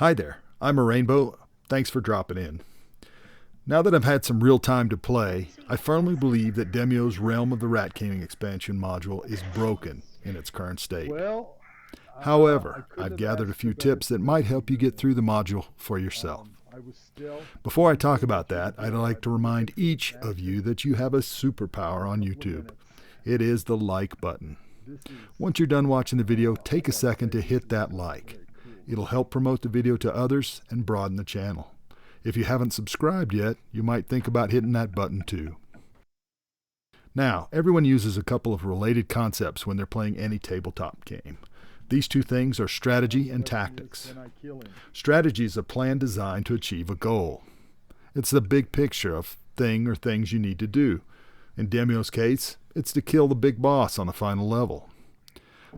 Hi there, I'm a Rainbow. Thanks for dropping in. Now that I've had some real time to play, I firmly believe that Demeo's Realm of the Rat King expansion module is broken in its current state. However, I've gathered a few tips that might help you get through the module for yourself. Before I talk about that, I'd like to remind each of you that you have a superpower on YouTube. It is the like button. Once you're done watching the video, take a second to hit that like. It'll help promote the video to others and broaden the channel. If you haven't subscribed yet, you might think about hitting that button too. Now, everyone uses a couple of related concepts when they're playing any tabletop game. These two things are strategy and tactics. Strategy is a plan designed to achieve a goal. It's the big picture of thing or things you need to do. In Demeo's case, it's to kill the big boss on the final level.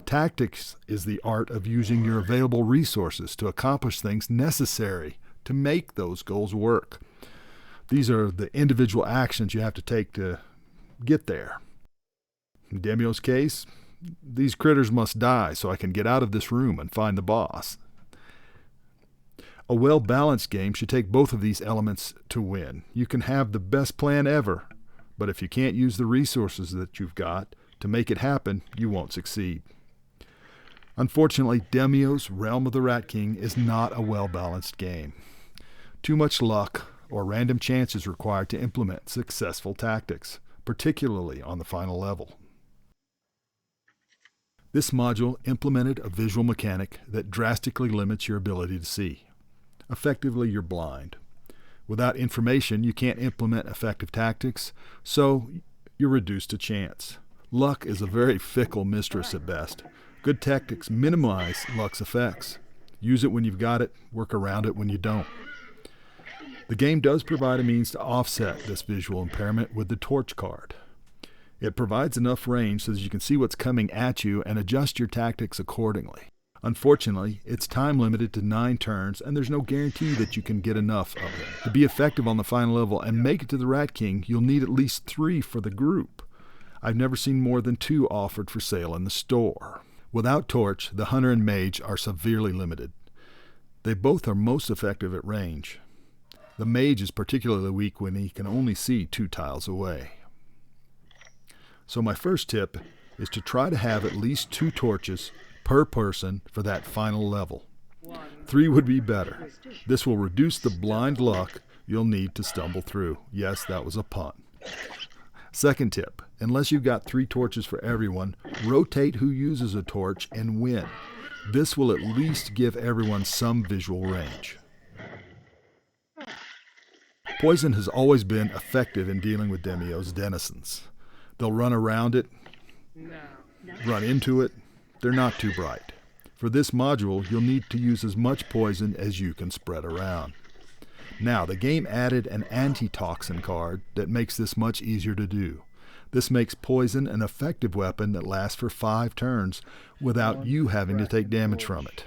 Tactics is the art of using your available resources to accomplish things necessary to make those goals work. These are the individual actions you have to take to get there. In Demeo's case, these critters must die so I can get out of this room and find the boss. A well-balanced game should take both of these elements to win. You can have the best plan ever, but if you can't use the resources that you've got to make it happen, you won't succeed. Unfortunately, Demeo's Realm of the Rat King is not a well-balanced game. Too much luck or random chance is required to implement successful tactics, particularly on the final level. This module implemented a visual mechanic that drastically limits your ability to see. Effectively, you're blind. Without information, you can't implement effective tactics, so you're reduced to chance. Luck is a very fickle mistress at best. Good tactics minimize luck's effects. Use it when you've got it, work around it when you don't. The game does provide a means to offset this visual impairment with the torch card. It provides enough range so that you can see what's coming at you and adjust your tactics accordingly. Unfortunately, it's time limited to 9 turns, and there's no guarantee that you can get enough of it. To be effective on the final level and make it to the Rat King, you'll need at least 3 for the group. I've never seen more than 2 offered for sale in the store. Without Torch, the Hunter and Mage are severely limited. They both are most effective at range. The Mage is particularly weak when he can only see 2 tiles away. So my first tip is to try to have at least 2 torches per person for that final level. 3 would be better. This will reduce the blind luck you'll need to stumble through. Yes, that was a pun. Second tip, unless you've got 3 torches for everyone, rotate who uses a torch and win. This will at least give everyone some visual range. Poison has always been effective in dealing with Demeo's denizens. They'll run around it, run into it. They're not too bright. For this module, you'll need to use as much poison as you can spread around. Now, the game added an antitoxin card that makes this much easier to do. This makes poison an effective weapon that lasts for 5 turns without you having to take damage from it.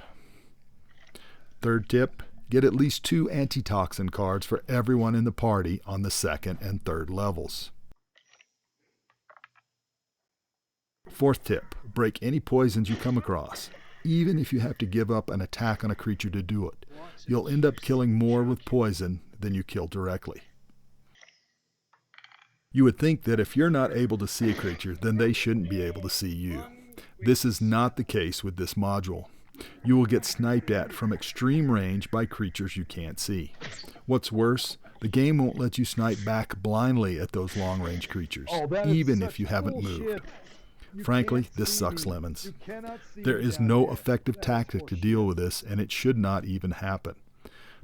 Third tip, get at least 2 antitoxin cards for everyone in the party on the 2nd and 3rd levels. Fourth tip, break any poisons you come across. Even if you have to give up an attack on a creature to do it, you'll end up killing more with poison than you kill directly. You would think that if you're not able to see a creature, then they shouldn't be able to see you. This is not the case with this module. You will get sniped at from extreme range by creatures you can't see. What's worse, the game won't let you snipe back blindly at those long-range creatures, even if you haven't moved. Frankly, this sucks lemons. There is no effective tactic to deal with this, and it should not even happen.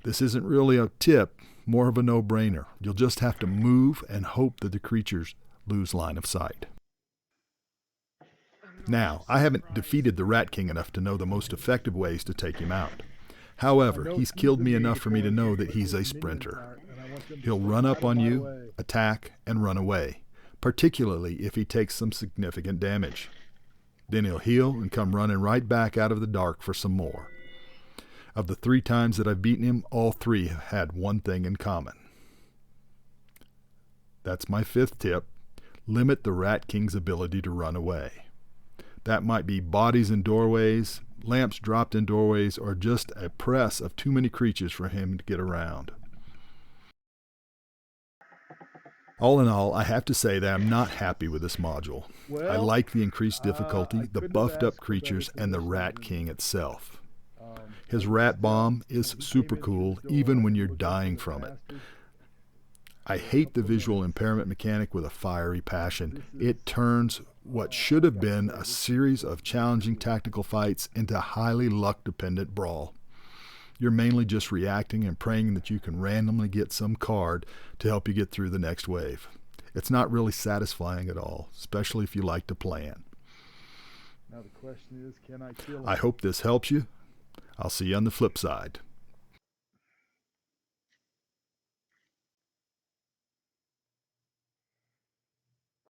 This isn't really a tip, more of a no-brainer. You'll just have to move and hope that the creatures lose line of sight. Now, I haven't defeated the Rat King enough to know the most effective ways to take him out. However, he's killed me enough for me to know that he's a sprinter. He'll run up on you, attack, and run away, particularly if he takes some significant damage. Then he'll heal and come running right back out of the dark for some more. Of the 3 times that I've beaten him, all 3 have had one thing in common. That's my 5th tip. Limit the Rat King's ability to run away. That might be bodies in doorways, lamps dropped in doorways, or just a press of too many creatures for him to get around. All in all, I have to say that I'm not happy with this module. I like the increased difficulty, the buffed up creatures, and the Rat King itself. His rat bomb is super cool even when you're dying from it. I hate the visual impairment mechanic with a fiery passion. It turns what should have been a series of challenging tactical fights into a highly luck-dependent brawl. You're mainly just reacting and praying that you can randomly get some card to help you get through the next wave. It's not really satisfying at all, especially if you like to plan. Now the question is, can I kill him? I hope this helps you. I'll see you on the flip side.